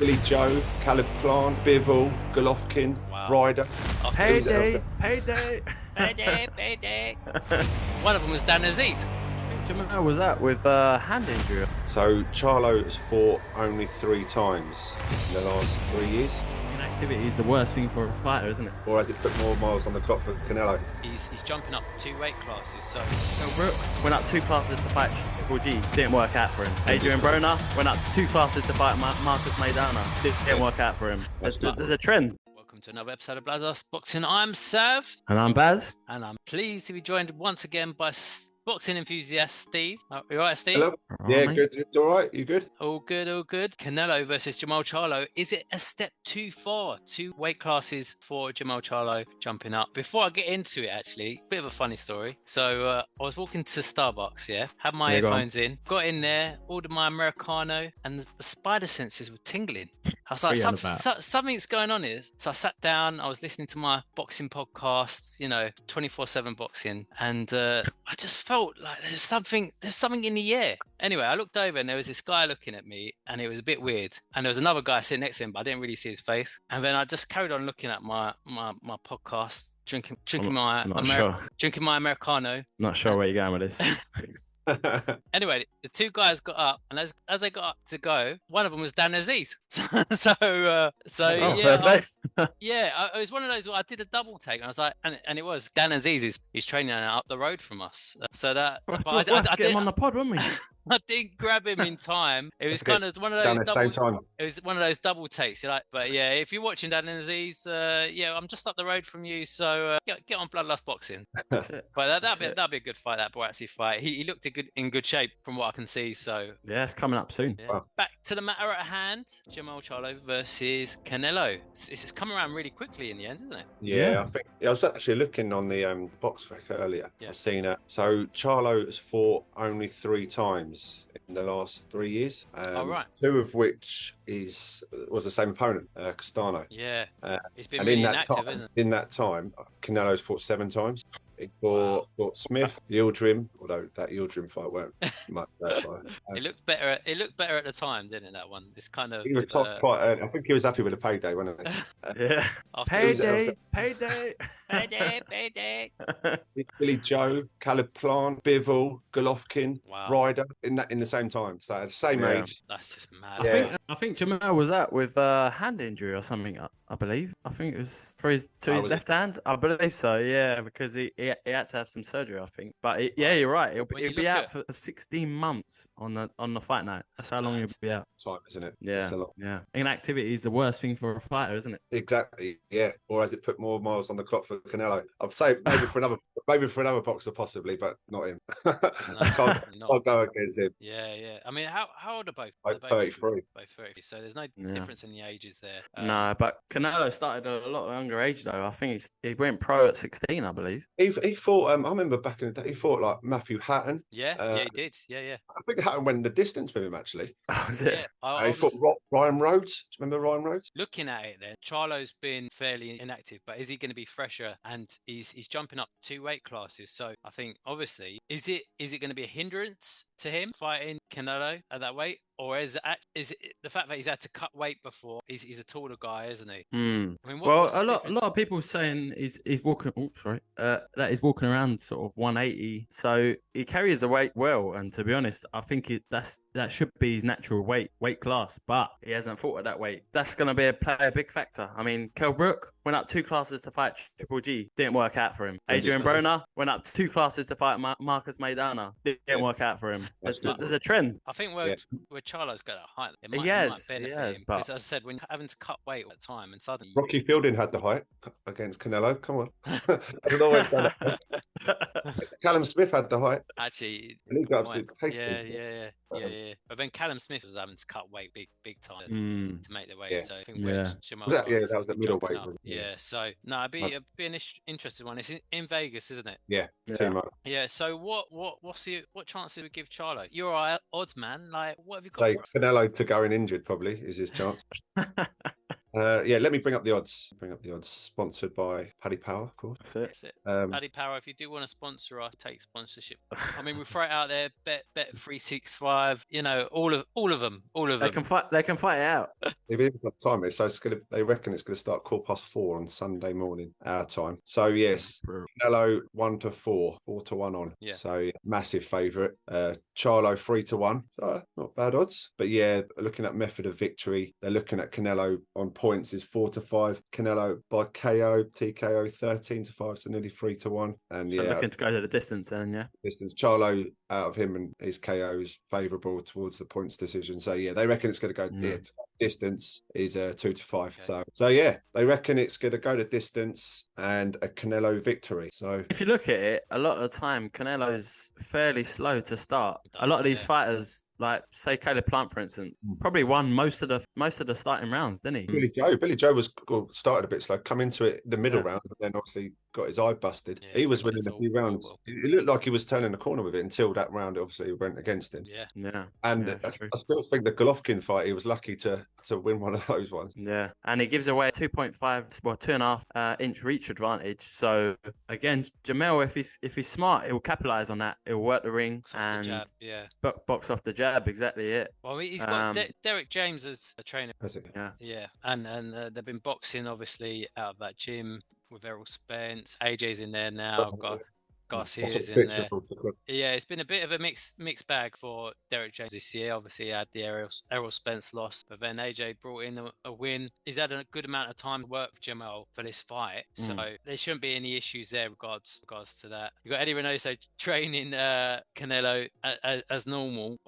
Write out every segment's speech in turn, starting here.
Billy Joe, Caleb Plant, Bivol, Golovkin, Ryder. Payday. One of them was Dan Aziz. Jermellcharlo was that with hand injury. So Charlo has fought only 3 times in the last 3 years. Inactivity is the worst thing for a fighter, isn't it? Or has it put more miles on the clock for Canelo? He's jumping up 2 weight classes, so Went up 2 classes to fight Triple G, didn't work out for him. Adrian Broner went up 2 classes to fight Marcus Maidana, didn't work out for him. There's a trend. welcome to another episode of Daznboxing. I'm Sav. And I'm Baz. And I'm pleased to be joined once again by boxing enthusiast Steve. You alright, Steve? Hello. Yeah, good. It's all right. You good? All good, all good. Canelo versus jermellcharlo. Is it a step too far? 2 weight classes for jermellcharlo jumping up. Before I get into it, actually, bit of a funny story. So I was walking to Starbucks, had my earphones in, got in there, ordered my Americano, and the spider senses were tingling. I was like, something's going on here. So I sat down, I was listening to my boxing podcast, 24/7 boxing, and I just felt like there's something in the air. Anyway, I looked over and there was this guy looking at me, and it was a bit weird. And there was another guy sitting next to him, but I didn't really see his face. And then I just carried on looking at my podcast, drinking my Americano. Not sure where you're going with this. Anyway, the 2 guys got up, and as they got up to go, one of them was Dan Aziz. It was one of those. I did a double take, and I was like, and it was Dan Aziz. He's training up the road from us. So that I get him on the pod, wouldn't we? I didn't grab him in time. It was kind of one of those It was one of those double takes. You're like, but yeah, if you're watching Dan Aziz, I'm just up the road from you, so get on Bloodlust Boxing. But that'd be a good fight. That Boatsy fight. He looked in good shape from what I can see. So yeah, it's coming up soon. Yeah. Wow. Back to the matter at hand: jermellcharlo versus Canelo. It's come around really quickly in the end, isn't it? Yeah. I think I was actually looking on the box rec earlier. Yeah. I've seen it. So Charlo has fought only 3 times in the last 3 years. Right. 2 of which was the same opponent, Castano. Yeah. It's been And really in that inactive, time, isn't it? in that time, Canelo's fought 7 times. He fought Smith, Yildirim, although that Yildirim fight weren't much better. It looked better. It looked better at the time, didn't it? That one. It's kind of. He was quite early. I think he was happy with the payday, wasn't he? Yeah. Payday. Billy Joe, Caleb Plant, Bivol, Golovkin, Wow. Ryder in the same time. So at the same age. That's just mad. I think Jermell was out with hand injury or something. I believe. I think it was to his left hand. I believe so. Yeah, because he had to have some surgery. I think. But you're right. He'll be out for 16 months on the fight night. That's how long he'll be out. Time, isn't it? Yeah. That's a lot. Yeah. Inactivity is the worst thing for a fighter, isn't it? Exactly. Yeah. Or has it put more miles on the clock for Canelo? I'd say maybe for another boxer possibly, but not him. I'll go against him. Yeah. I mean, how old are both? Like 33. Both 30. So there's no difference in the ages there. No, but Canelo started at a lot younger age though. I think he went pro at 16, I believe. He fought. I remember back in the day, he fought like Matthew Hatton. Yeah, he did. Yeah. I think Hatton went the distance with him actually. Oh, was it? Yeah, He fought Ryan Rhodes. Do you remember Ryan Rhodes? Looking at it, then Charlo's been fairly inactive, but is he going to be fresher? And he's jumping up 2 weight classes. So I think obviously, is it going to be a hindrance to him fighting Canelo at that weight? Or is it the fact that he's had to cut weight before? He's a taller guy, isn't he? I mean, a lot of people saying he's walking. Oh, sorry. That he's walking around sort of 180. So he carries the weight well. And to be honest, I think that should be his natural weight class. But he hasn't fought at that weight. That's going to play a big factor. I mean, Kell Brook went up 2 classes to fight Triple G, didn't work out for him. Adrian Broner went up 2 classes to fight Marcus Maidana, didn't work out for him. There's a trend. I think where Charlo's got a height, it might benefit him. But because as I said, when you're having to cut weight at the time, and suddenly Rocky Fielding had the height against Canelo. Come on. I've always done it. Callum Smith had the height. Actually, And he got absolutely pasted. yeah. But then Callum Smith was having to cut weight big time to make the weight. Yeah. So I think That was the middleweight. Yeah. So no, it'd be an interesting one. It's in Vegas, isn't it? Yeah. Too much. Yeah. So what chance do we give Charlo? You're odds man. Like what have you got? Say Canelo to going injured probably is his chance. Yeah, let me bring up the odds. Sponsored by Paddy Power, of course. That's it. Paddy Power, if you do want to sponsor us, take sponsorship. I mean, we throw it out there. Bet 365. You know, all of them. They can fight. They can fight it out. They've even got time. So they reckon it's going to start 4:15 on Sunday morning, our time. So yes, Canelo 1-4, 4-1 on. Yeah. So massive favourite. Charlo 3-1. So not bad odds. But yeah, looking at method of victory, they're looking at Canelo on points is 4-5. Canelo by KO, TKO 13-5, so nearly 3-1. And So looking to go to the distance then, yeah. Distance. Charlo out of him and his KOs favourable towards the points decision. So yeah, they reckon it's going to go distance is 2-5. Okay. So yeah, they reckon it's going to go to distance and a Canelo victory. So if you look at it, a lot of the time Canelo's fairly slow to start. A lot of these fighters, like say Caleb Plant, for instance, probably won most of the starting rounds, didn't he? Billy Joe was started a bit slow, come into it the middle round, and then obviously got his eye busted. He was winning a few rounds. It looked like he was turning the corner with it until that round obviously went against him. Yeah. And I still think the Golovkin fight, he was lucky to win one of those ones. Yeah, and he gives away 2.5 inch reach advantage. So again, Jermell, if he's smart, he'll capitalize on that. He'll work the ring and box off the jab. Exactly it. Well, he's got Derek James as a trainer. Yeah, and they've been boxing obviously out of that gym with Errol Spence. AJ's in there now. Garcia's in there. Yeah, it's been a bit of a mixed bag for Derek James this year. Obviously, he had the Errol Spence loss, but then AJ brought in a win. He's had a good amount of time to work for Jermell for this fight, so there shouldn't be any issues there regards to that. You've got Eddie Reynoso training Canelo as normal.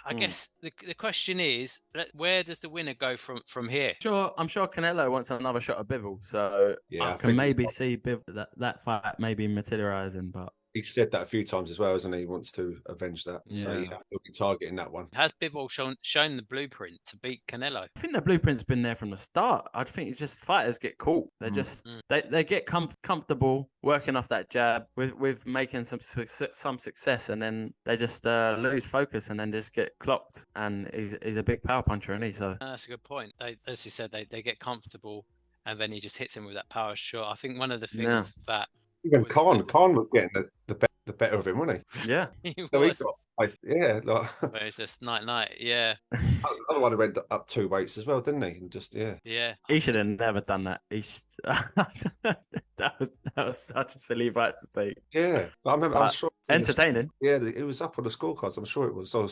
I guess the question is, where does the winner go from here? I'm sure Canelo wants another shot of Bivol, so I can maybe see that fight maybe materializing, but he said that a few times as well, hasn't he? He wants to avenge that. Yeah. So yeah, he'll be targeting that one. Has Bivol shown the blueprint to beat Canelo? I think the blueprint's been there from the start. I think it's just fighters get caught. They just they get comfortable working off that jab with making some success, and then they just lose focus and then just get clocked. And he's a big power puncher, isn't he? So that's a good point. As you said, they get comfortable, and then he just hits him with that power shot. I think one of the things that even Khan was getting the better of him, wasn't he? Yeah. He was. But it's just night. Yeah. Another one who went up 2 weights as well, didn't he? And just Yeah. He should have never done that. That was such a silly fight to take. Yeah, I remember. I'm sure entertaining. It was up on the scorecards. I'm sure it was. I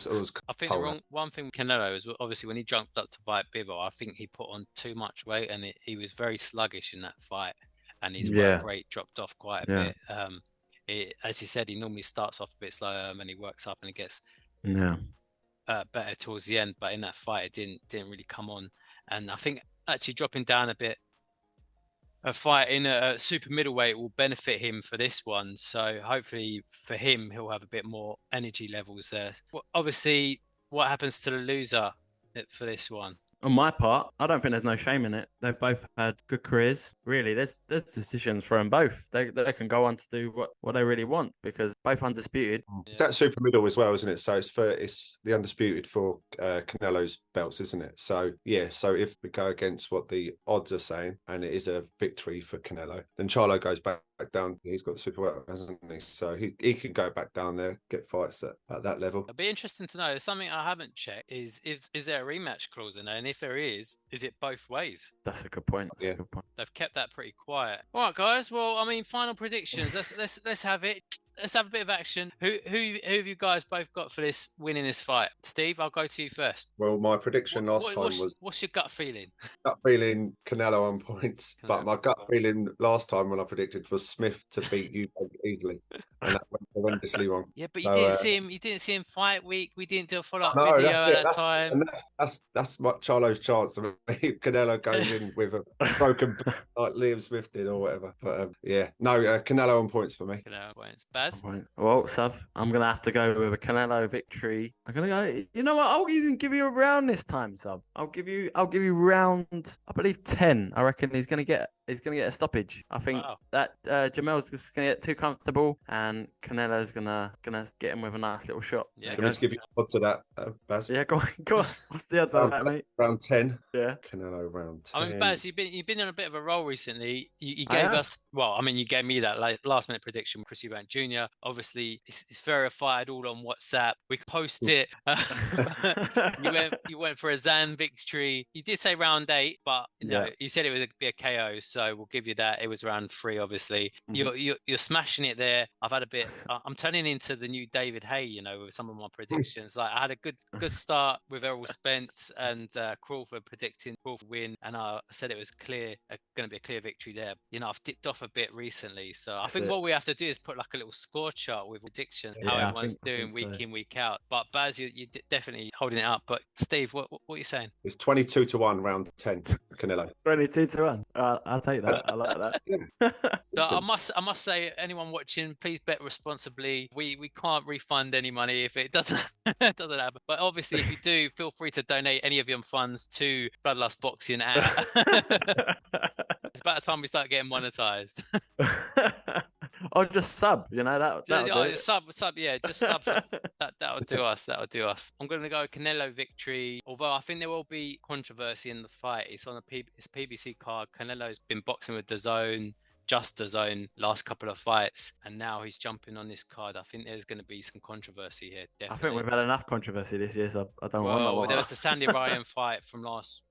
think one thing with Canelo is obviously when he jumped up to fight Bivol, I think he put on too much weight and he was very sluggish in that fight, and his work rate dropped off quite a bit. As you said, he normally starts off a bit slower and then he works up and it gets better towards the end. But in that fight, it didn't really come on. And I think actually dropping down a bit, a fight in a super middleweight will benefit him for this one. So hopefully for him, he'll have a bit more energy levels there. Well, obviously, what happens to the loser for this one? On my part, I don't think there's no shame in it. They've both had good careers. Really, there's decisions for them both. They can go on to do what they really want because both undisputed. Yeah. That's super middle as well, isn't it? So it's the undisputed for Canelo's belts, isn't it? So yeah. So if we go against what the odds are saying, and it is a victory for Canelo, then Charlo goes back down. He's got the super well, hasn't he? So he can go back down there, get fights at that level. It'd be interesting to know. Something I haven't checked is there a rematch clause in there, and if there is it both ways? That's a good point. That's a good point. They've kept that pretty quiet. All right, guys. Well, I mean, final predictions. Let's have it. Let's have a bit of action. Who have you guys both got for this winning this fight? Steve, I'll go to you first. Well, my prediction last time was... What's your gut feeling? Gut feeling, Canelo on points. But my gut feeling last time when I predicted was Smith to beat you easily. And that went horrendously wrong. Yeah, but you didn't see him. You didn't see him fight week. We didn't do a follow-up video at that time. And that's what Charlo's chance. I mean, Canelo goes in with a broken like Liam Smith did or whatever. But Canelo on points for me. Canelo on points. Baz? Well, Sav, I'm going to have to go with a Canelo victory. I'm going to go, you know what? I'll even give you a round this time, Sav. I'll give you round, I believe 10. I reckon he's going to get he's going to get a stoppage. I think Wow. that Jermell's just going to get too comfortable, and Canelo's gonna get him with a nice little shot. Yeah. Can I just give you odds to that, Baz? Yeah, go on. What's the odds on that, mate? Round 10. Yeah. Canelo round 10. I mean, Baz, you've been on a bit of a roll recently. You I gave have. us, well, I mean, you gave me that last minute prediction, Chris Eubank Jr. Obviously, it's verified all on WhatsApp. We can post it. You went for a Zan victory. You did say round 8, but you said it would be a KO, so we'll give you that. It was round 3, obviously. Mhm. You're smashing it there. I've had a bit. I'm turning into the new David Hay, with some of my predictions. Like I had a good start with Errol Spence and Crawford predicting Crawford win, and I said it was going to be a clear victory there. I've dipped off a bit recently, so I think what we have to do is put like a little score chart with predictions, how everyone's doing week in, week out. But Baz, you're definitely holding it up. But Steve, what are you saying? It's 22-1 round 10, Canelo. 22-1. I'll take that. I like that. So I must say, anyone watching, please bet responsibly. We can't refund any money if it doesn't happen. But obviously, if you do, feel free to donate any of your funds to Bloodlust Boxing. It's about time we start getting monetized. Or just sub, that'll do it. Sub, yeah, just sub. That'll do us. I'm going to go Canelo victory. Although I think there will be controversy in the fight. It's on it's a PBC card. Canelo's been boxing with DAZN, just DAZN, last couple of fights, and now he's jumping on this card. I think there's going to be some controversy here. Definitely. I think we've had enough controversy this year, so I don't Well, want. there was the Sandy Ryan fight from last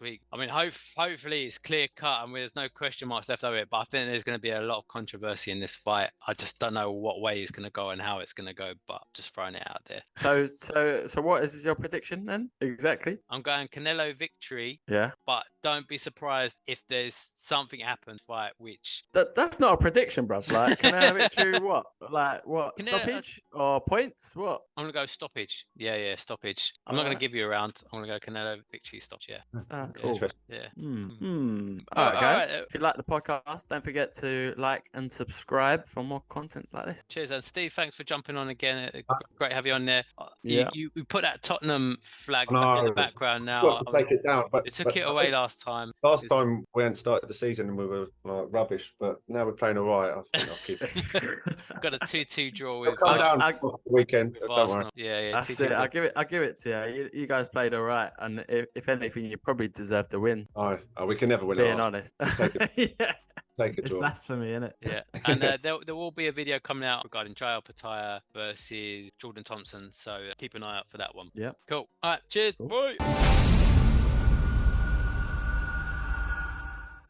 week. I mean, hopefully it's clear cut and there's no question marks left over it. But I think there's going to be a lot of controversy in this fight. I just don't know what way it's going to go and how it's going to go. But just throwing it out there. So what is your prediction then? Exactly. I'm going Canelo victory. Yeah. But don't be surprised if there's something happens fight which that's not a prediction, bro. Like Canelo victory, what? Like what? Canelo... Stoppage or points? What? I'm gonna go stoppage. Yeah, stoppage. I'm not gonna give you a round. I'm gonna go Canelo victory stoppage. Yeah. Cool. Yeah. All right, guys. If you like the podcast, don't forget to like and subscribe for more content like this. Cheers, and Steve, thanks for jumping on again. Great to have you on there. Yeah. You put that Tottenham flag back in the background now. Got to take it down, but it took it away last time. Last time we hadn't started the season and we were like rubbish, but now we're playing all right. I think I'll keep it. Got a 2-2 draw with. Come down the weekend. Don't worry. Yeah. That's it. I'll give it to you. You guys played all right, and if anything, you probably deserved the win. Oh, we can never win. Being honest. Yeah. Take a it's draw. blasphemy, isn't it? Yeah, and there will be a video coming out regarding Jael Pataya versus Jordan Thompson, so keep an eye out for that one. Yeah. Cool. All right, cheers. Cool. Bye.